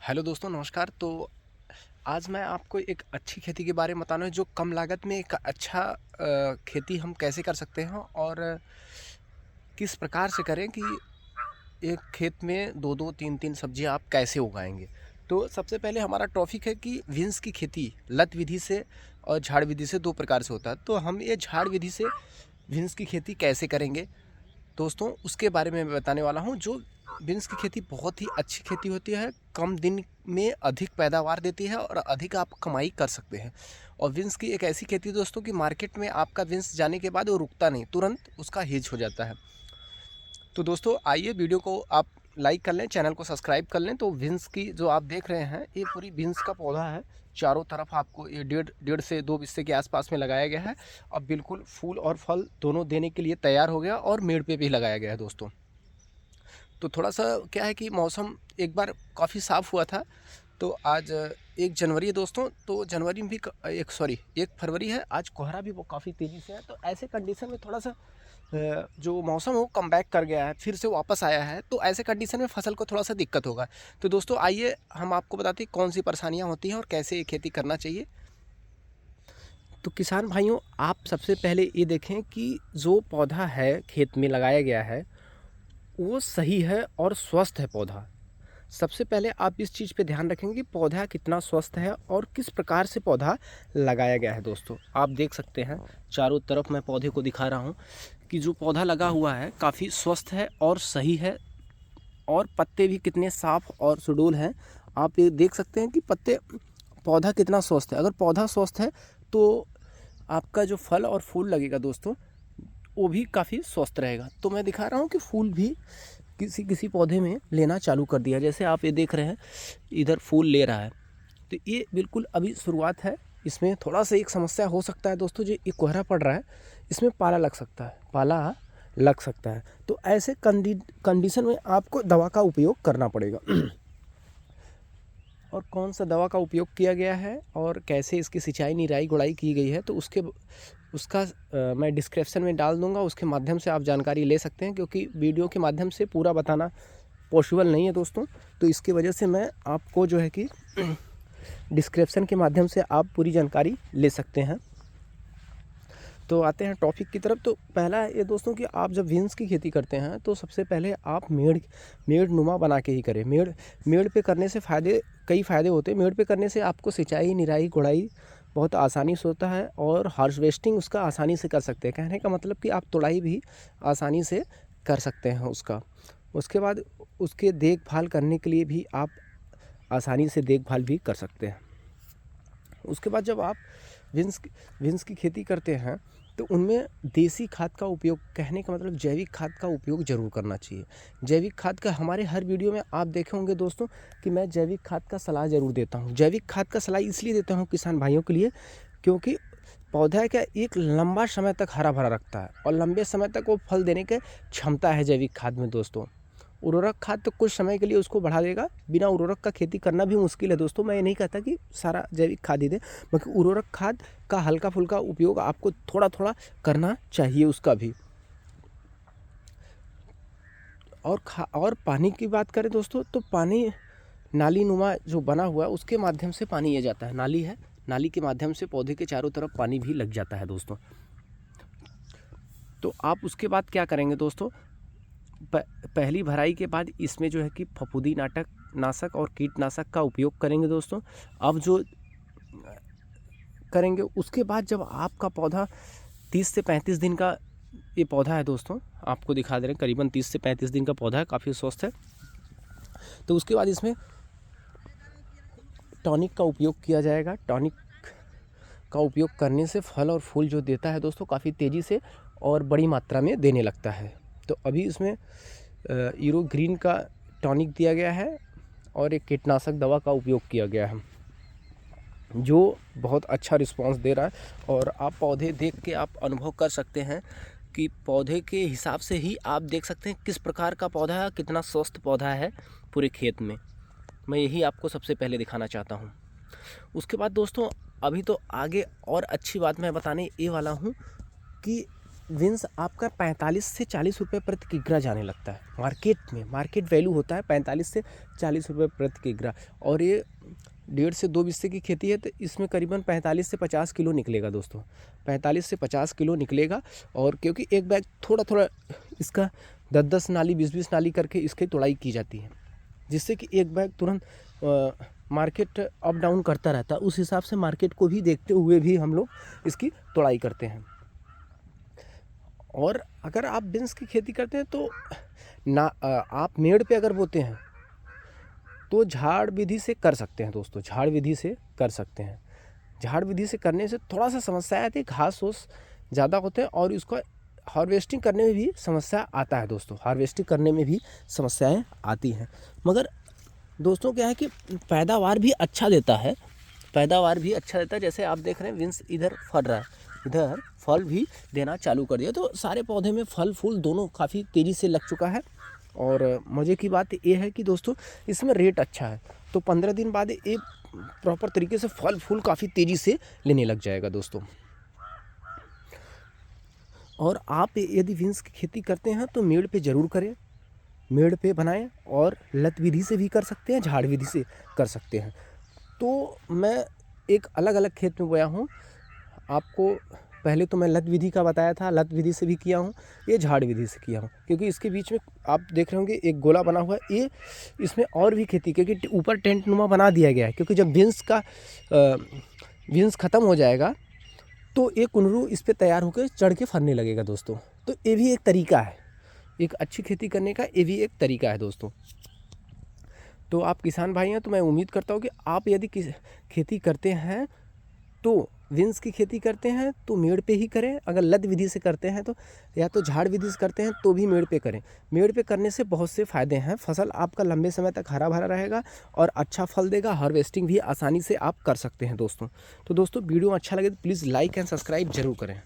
Hello दोस्तों, नमस्कार। तो आज मैं आपको एक अच्छी खेती के बारे में बताना है जो कम लागत में एक अच्छा खेती हम कैसे कर सकते हैं और किस प्रकार से करें कि एक खेत में 2-2 3-3 सब्जियां आप कैसे उगाएंगे। तो सबसे पहले हमारा टॉपिक है कि बीन्स की खेती लत विधि से और झाड़ विधि से 2 प्रकार से होता है। तो हम ये झाड़ विधि से बीन्स की खेती कैसे करेंगे दोस्तों, उसके बारे में मैं बताने वाला हूँ। जो बीन्स की खेती बहुत ही अच्छी खेती होती है, कम दिन में अधिक पैदावार देती है और अधिक आप कमाई कर सकते हैं। और बीन्स की एक ऐसी खेती है दोस्तों कि मार्केट में आपका बीन्स जाने के बाद वो रुकता नहीं, तुरंत उसका हिज हो जाता है। तो दोस्तों आइए, वीडियो को आप लाइक कर लें, चैनल को सब्सक्राइब कर लें। तो बीन्स की जो आप देख रहे हैं, ये पूरी बीन्स का पौधा है। चारों तरफ आपको ये डेढ़ से 2 बिस्से के आसपास में लगाया गया है। अब बिल्कुल फूल और फल दोनों देने के लिए तैयार हो गया और मेड़ पे भी लगाया गया है दोस्तों। तो थोड़ा-सा क्या है कि मौसम एक बार काफ़ी साफ़ हुआ था। तो आज 1 जनवरी है दोस्तों, तो जनवरी में भी 1 फरवरी है, आज कोहरा भी वो काफ़ी तेज़ी से है। तो ऐसे कंडीशन में थोड़ा-सा जो मौसम है वो कमबैक कर गया है, फिर से वापस आया है। तो ऐसे कंडीशन में फसल को थोड़ा-सा दिक्कत होगा। तो दोस्तों आइए, हम आपको बताते हैं कौन-सी परेशानियाँ होती हैं और कैसे ये खेती करना चाहिए। तो किसान भाइयों, आप सबसे पहले ये देखें कि जो पौधा है खेत में लगाया गया है, वो सही है और स्वस्थ है पौधा। सबसे पहले आप इस चीज़ पे ध्यान रखेंगे कि पौधा कितना स्वस्थ है और किस प्रकार से पौधा लगाया गया है दोस्तों। आप देख सकते हैं, चारों तरफ मैं पौधे को दिखा रहा हूँ कि जो पौधा लगा हुआ है काफ़ी स्वस्थ है और सही है। और पत्ते भी कितने साफ़ और सुडौल हैं। आप ये देख सकते हैं कि पौधा कितना स्वस्थ है। अगर पौधा स्वस्थ है तो आपका जो फल और फूल लगेगा दोस्तों, वो भी काफ़ी स्वस्थ रहेगा। तो मैं दिखा रहा हूँ कि फूल भी किसी किसी पौधे में लेना चालू कर दिया। जैसे आप ये देख रहे हैं, इधर फूल ले रहा है। तो ये बिल्कुल अभी शुरुआत है। इसमें थोड़ा-सा एक समस्या हो सकता है दोस्तों, जो ये कोहरा पड़ रहा है, इसमें पाला लग सकता है। तो ऐसे कंडीशन में आपको दवा का उपयोग करना पड़ेगा। और कौन सा दवा का उपयोग किया गया है और कैसे इसकी सिंचाई, निराई, गुड़ाई की गई है, तो उसका मैं डिस्क्रिप्शन में डाल दूँगा। उसके माध्यम से आप जानकारी ले सकते हैं, क्योंकि वीडियो के माध्यम से पूरा बताना पॉसिबल नहीं है दोस्तों। तो इसकी वजह से मैं आपको जो है कि डिस्क्रिप्शन के माध्यम से आप पूरी जानकारी ले सकते हैं। तो आते हैं टॉपिक की तरफ। तो पहला ये दोस्तों कि आप जब बीन्स की खेती करते हैं तो सबसे पहले आप मेड़ नुमा बना के ही करें। मेड़ पे करने से कई फ़ायदे होते हैं। मेड़ पे करने से आपको सिंचाई, निराई, गुड़ाई बहुत आसानी से होता है और हार्वेस्टिंग उसका आसानी से कर सकते हैं। कहने का मतलब कि आप तुड़ाई भी आसानी से कर सकते हैं उसका। उसके बाद उसके देखभाल करने के लिए भी आप आसानी से देखभाल भी कर सकते हैं। उसके बाद जब आप बीन्स की खेती करते हैं तो उनमें देसी खाद का उपयोग, कहने का मतलब जैविक खाद का उपयोग ज़रूर करना चाहिए। जैविक खाद का हमारे हर वीडियो में आप देखे होंगे दोस्तों कि मैं जैविक खाद का सलाह ज़रूर देता हूँ। जैविक खाद का सलाह इसलिए देता हूँ किसान भाइयों के लिए, क्योंकि पौधा क्या एक लंबा समय तक हरा भरा रखता है और लंबे समय तक वो फल देने की क्षमता है जैविक खाद में दोस्तों। उर्वरक खाद तो कुछ समय के लिए उसको बढ़ा देगा। बिना उर्वरक का खेती करना भी मुश्किल है दोस्तों। मैं ये नहीं कहता कि सारा जैविक खाद ही दें, बल्कि उर्वरक खाद का हल्का फुल्का उपयोग आपको थोड़ा थोड़ा करना चाहिए उसका भी। और पानी की बात करें दोस्तों, तो पानी नाली नुमा जो बना हुआ है उसके माध्यम से पानी ये जाता है। नाली है, नाली के माध्यम से पौधे के चारों तरफ पानी भी लग जाता है दोस्तों। तो आप उसके बाद क्या करेंगे दोस्तों, पहली भराई के बाद इसमें जो है कि फफूंदी नाशक और कीटनाशक का उपयोग करेंगे दोस्तों। अब जो करेंगे उसके बाद जब आपका पौधा 30 से 35 दिन का ये पौधा है दोस्तों, आपको दिखा दे रहे हैं, करीबन 30 से 35 दिन का पौधा है, काफ़ी स्वस्थ है। तो उसके बाद इसमें टॉनिक का उपयोग किया जाएगा। टॉनिक का उपयोग करने से फल और फूल जो देता है दोस्तों, काफ़ी तेज़ी से और बड़ी मात्रा में देने लगता है। तो अभी इसमें यूरो ग्रीन का टॉनिक दिया गया है और एक कीटनाशक दवा का उपयोग किया गया है, जो बहुत अच्छा रिस्पांस दे रहा है। और आप पौधे देख के आप अनुभव कर सकते हैं कि पौधे के हिसाब से ही आप देख सकते हैं किस प्रकार का पौधा है, कितना स्वस्थ पौधा है पूरे खेत में। मैं यही आपको सबसे पहले दिखाना चाहता हूँ। उसके बाद दोस्तों, अभी तो आगे और अच्छी बात मैं बताने ये वाला हूँ कि बीन्स आपका 45 से 40 रुपये प्रति किग्रा जाने लगता है मार्केट में। मार्केट वैल्यू होता है 45 से 40 रुपये प्रति किग्रा, और ये 1.5 से 2 बिस्से की खेती है, तो इसमें करीबन 45 से 50 किलो निकलेगा दोस्तों, 45 से 50 किलो निकलेगा। और क्योंकि एक बैग थोड़ा थोड़ा इसका 10-10 नाली 20-20 नाली करके इसकी तुड़ाई की जाती है, जिससे कि एक बैग तुरंत मार्केट अप डाउन करता रहता है। उस हिसाब से मार्केट को भी देखते हुए भी हम लोग इसकी तुड़ाई करते हैं। और अगर आप बीन्स की खेती करते हैं तो ना आप मेड़ पे अगर बोते हैं तो झाड़ विधि से कर सकते हैं दोस्तों, झाड़ विधि से कर सकते हैं। झाड़ विधि से करने से थोड़ा सा समस्या आती है, घास फूस ज़्यादा होते हैं और इसको हार्वेस्टिंग करने में भी समस्या आता है दोस्तों, हार्वेस्टिंग करने में भी समस्याएं आती हैं। मगर दोस्तों क्या है कि पैदावार भी अच्छा देता है, पैदावार भी अच्छा देता है। जैसे आप देख रहे हैं बीन्स इधर फल रहा है, इधर फल भी देना चालू कर दिया, तो सारे पौधे में फल फूल दोनों काफ़ी तेज़ी से लग चुका है। और मज़े की बात ये है कि दोस्तों इसमें रेट अच्छा है, तो 15 दिन बाद ये प्रॉपर तरीके से फल फूल काफ़ी तेज़ी से लेने लग जाएगा दोस्तों। और आप यदि बीन्स की खेती करते हैं तो मेड़ पे ज़रूर करें, मेड़ पे बनाएं, और लत विधि से भी कर सकते हैं, झाड़ विधि से कर सकते हैं। तो मैं एक अलग अलग खेत में बोया हूँ, आपको पहले तो मैं लत विधि का बताया था, लत विधि से भी किया हूँ, ये झाड़ विधि से किया हूँ। क्योंकि इसके बीच में आप देख रहे होंगे एक गोला बना हुआ है, ये इसमें और भी खेती, क्योंकि ऊपर टेंट नुमा बना दिया गया है। क्योंकि जब बीन्स ख़त्म हो जाएगा तो एक कुनरू इस पर तैयार होकर चढ़ के फरने लगेगा दोस्तों। तो ये भी एक तरीका है, एक अच्छी खेती करने का ये भी एक तरीका है दोस्तों। तो आप किसान भाई हैं, तो मैं उम्मीद करता हूँ कि आप यदि खेती करते हैं तो बीन्स की खेती करते हैं तो मेड़ पे ही करें। अगर लत विधि से करते हैं तो, या तो झाड़ विधि से करते हैं तो भी मेड़ पे करें। मेड़ पे करने से बहुत से फ़ायदे हैं, फसल आपका लंबे समय तक हरा भरा रहेगा और अच्छा फल देगा, हार्वेस्टिंग भी आसानी से आप कर सकते हैं दोस्तों। तो दोस्तों वीडियो अच्छा लगे तो प्लीज़ लाइक एंड सब्सक्राइब जरूर करें।